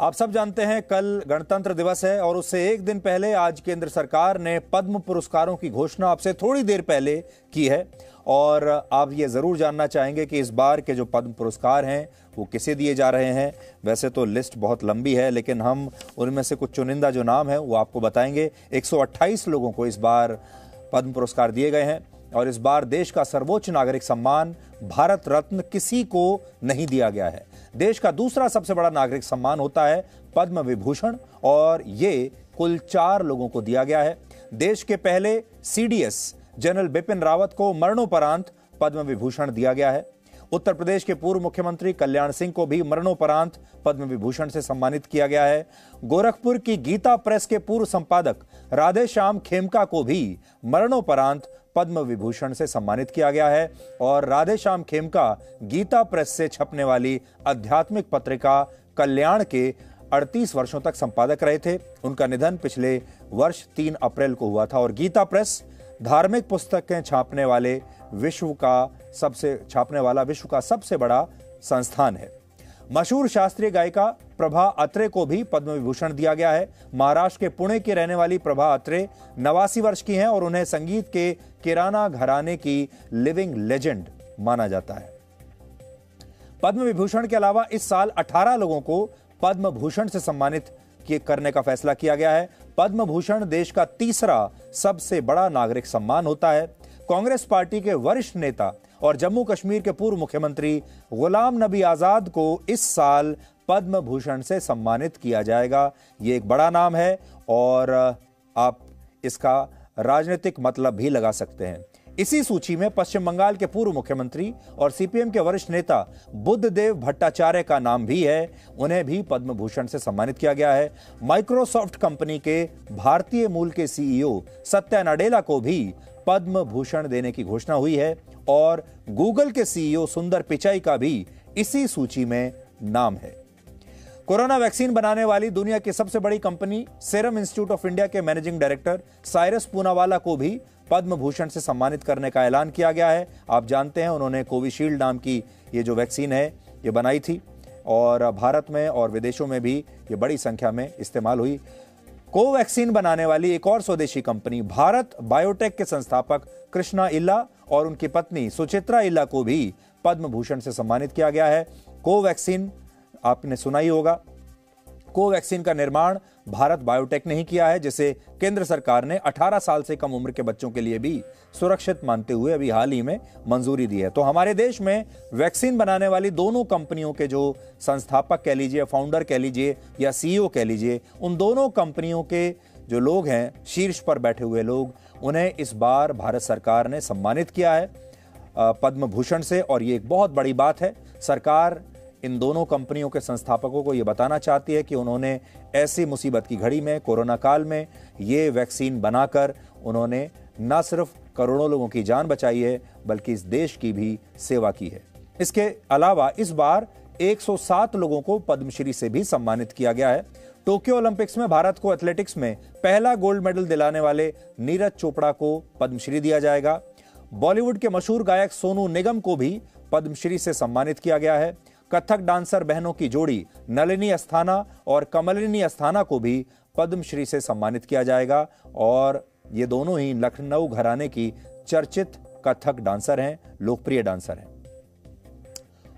आप सब जानते हैं कल गणतंत्र दिवस है और उससे एक दिन पहले आज केंद्र सरकार ने पद्म पुरस्कारों की घोषणा आपसे थोड़ी देर पहले की है। और आप ये जरूर जानना चाहेंगे कि इस बार के जो पद्म पुरस्कार हैं वो किसे दिए जा रहे हैं। वैसे तो लिस्ट बहुत लंबी है, लेकिन हम उनमें से कुछ चुनिंदा जो नाम है वो आपको बताएंगे। 128 लोगों को इस बार पद्म पुरस्कार दिए गए हैं और इस बार देश का सर्वोच्च नागरिक सम्मान भारत रत्न किसी को नहीं दिया गया है। देश का दूसरा सबसे बड़ा नागरिक सम्मान होता है पद्म विभूषण और ये कुल 4 लोगों को दिया गया है। देश के पहले सीडीएस जनरल बिपिन रावत को मरणोपरांत पद्म विभूषण दिया गया है। उत्तर प्रदेश के पूर्व मुख्यमंत्री कल्याण सिंह को भी मरणोपरांत पद्म विभूषण से सम्मानित किया गया है। गोरखपुर की गीता प्रेस के पूर्व संपादक राधेश्याम खेमका को भी मरणोपरांत पद्म विभूषण से सम्मानित किया गया है। और राधेश्याम खेमका गीता प्रेस से छपने वाली आध्यात्मिक पत्रिका कल्याण के 38 वर्षों तक संपादक रहे थे। उनका निधन पिछले वर्ष 3 अप्रैल को हुआ था। और गीता प्रेस धार्मिक पुस्तकें छापने वाला विश्व का सबसे बड़ा संस्थान है। मशहूर शास्त्रीय गायिका प्रभा अत्रे को भी पद्म विभूषण दिया गया है। महाराष्ट्र के पुणे की रहने वाली प्रभा अत्रे 89 वर्ष की हैं और उन्हें संगीत के किराना घराने की लिविंग लेजेंड माना जाता है। पद्म विभूषण के अलावा इस साल 18 लोगों को पद्म भूषण से सम्मानित करने का फैसला किया गया है। पद्म भूषण देश का तीसरा सबसे बड़ा नागरिक सम्मान होता है। कांग्रेस पार्टी के वरिष्ठ नेता और जम्मू कश्मीर के पूर्व मुख्यमंत्री गुलाम नबी आजाद को इस साल पद्म भूषण से सम्मानित किया जाएगा। यह एक बड़ा नाम है और आप इसका राजनीतिक मतलब भी लगा सकते हैं। इसी सूची में पश्चिम बंगाल के पूर्व मुख्यमंत्री और सीपीएम के वरिष्ठ नेता बुद्धदेव भट्टाचार्य का नाम भी है। उन्हें भी पद्म भूषण से सम्मानित किया गया है। माइक्रोसॉफ्ट कंपनी के भारतीय मूल के सीईओ सत्या नडेला को भी पद्म भूषण देने की घोषणा हुई है। और गूगल के सीईओ सुंदर पिचाई का भी इसी सूची में नाम है। कोरोना वैक्सीन बनाने वाली दुनिया की सबसे बड़ी company serum institute of India के मैनेजिंग डायरेक्टर साइरस पूनावाला को भी पद्म भूषण से सम्मानित करने का ऐलान किया गया है। आप जानते हैं उन्होंने कोविशील्ड नाम की ये जो वैक्सीन है ये बनाई थी और भारत में और विदेशों में भी ये बड़ी संख्या में इस्तेमाल हुई। कोवैक्सीन बनाने वाली एक और स्वदेशी कंपनी भारत बायोटेक के संस्थापक कृष्णा इल्ला और उनकी पत्नी सुचित्रा इल्ला को भी पद्म भूषण से सम्मानित किया गया है। कोवैक्सीन आपने सुना ही होगा। कोवैक्सीन का निर्माण भारत बायोटेक ने ही किया है, जिसे केंद्र सरकार ने 18 साल से कम उम्र के बच्चों के लिए भी सुरक्षित मानते हुए अभी हाल ही में मंजूरी दी है। तो हमारे देश में वैक्सीन बनाने वाली दोनों कंपनियों के जो संस्थापक कह लीजिए, फाउंडर कह लीजिए या सीईओ कह लीजिए, उन दोनों कंपनियों के जो लोग हैं, शीर्ष पर बैठे हुए लोग, उन्हें इस बार भारत सरकार ने सम्मानित किया है पद्म भूषण से। और ये एक बहुत बड़ी बात है। सरकार इन दोनों कंपनियों के संस्थापकों को यह बताना चाहती है कि उन्होंने ऐसी मुसीबत की घड़ी में, कोरोना काल में, ये वैक्सीन बनाकर उन्होंने न सिर्फ करोड़ों लोगों की जान बचाई है बल्कि इस देश की भी सेवा की है। इसके अलावा इस बार 107 लोगों को पद्मश्री से भी सम्मानित किया गया है। टोक्यो ओलंपिक्स में भारत को एथलेटिक्स में पहला गोल्ड मेडल दिलाने वाले नीरज चोपड़ा को पद्मश्री दिया जाएगा। बॉलीवुड के मशहूर गायक सोनू निगम को भी पद्मश्री से सम्मानित किया गया है। कथक डांसर बहनों की जोड़ी नलिनी अस्थाना और कमलिनी अस्थाना को भी पद्मश्री से सम्मानित किया जाएगा। और ये दोनों ही लखनऊ घराने की चर्चित कथक डांसर हैं, लोकप्रिय डांसर हैं।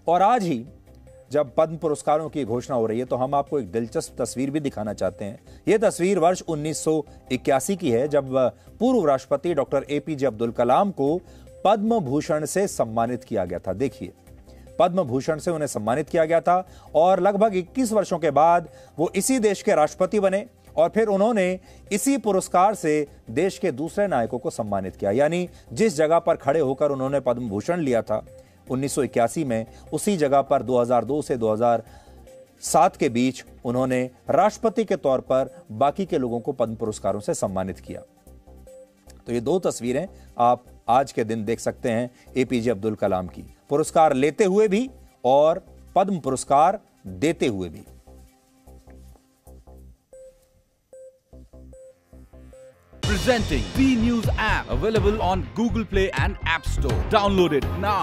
और आज ही जब पद्म पुरस्कारों की घोषणा हो रही है तो हम आपको एक दिलचस्प तस्वीर भी दिखाना चाहते हैं। यह तस्वीर वर्ष 1981 की है, जब पूर्व राष्ट्रपति डॉक्टर एपीजे अब्दुल कलाम को पद्म भूषण से सम्मानित किया गया था। देखिए, पद्म भूषण से उन्हें सम्मानित किया गया था और लगभग 21 वर्षों के बाद वो इसी देश के राष्ट्रपति बने और फिर उन्होंने इसी पुरस्कार से देश के दूसरे नायकों को सम्मानित किया। यानी जिस जगह पर खड़े होकर उन्होंने पद्म भूषण लिया था 1981 में, उसी जगह पर 2002 से 2007 के बीच उन्होंने राष्ट्रपति के तौर पर बाकी के लोगों को पद्म पुरस्कारों से सम्मानित किया। तो ये 2 तस्वीरें आप आज के दिन देख सकते हैं एपीजे अब्दुल कलाम की, पुरस्कार लेते हुए भी और पद्म पुरस्कार देते हुए भी। Presenting B News app, available on Google Play and App Store. Download it now.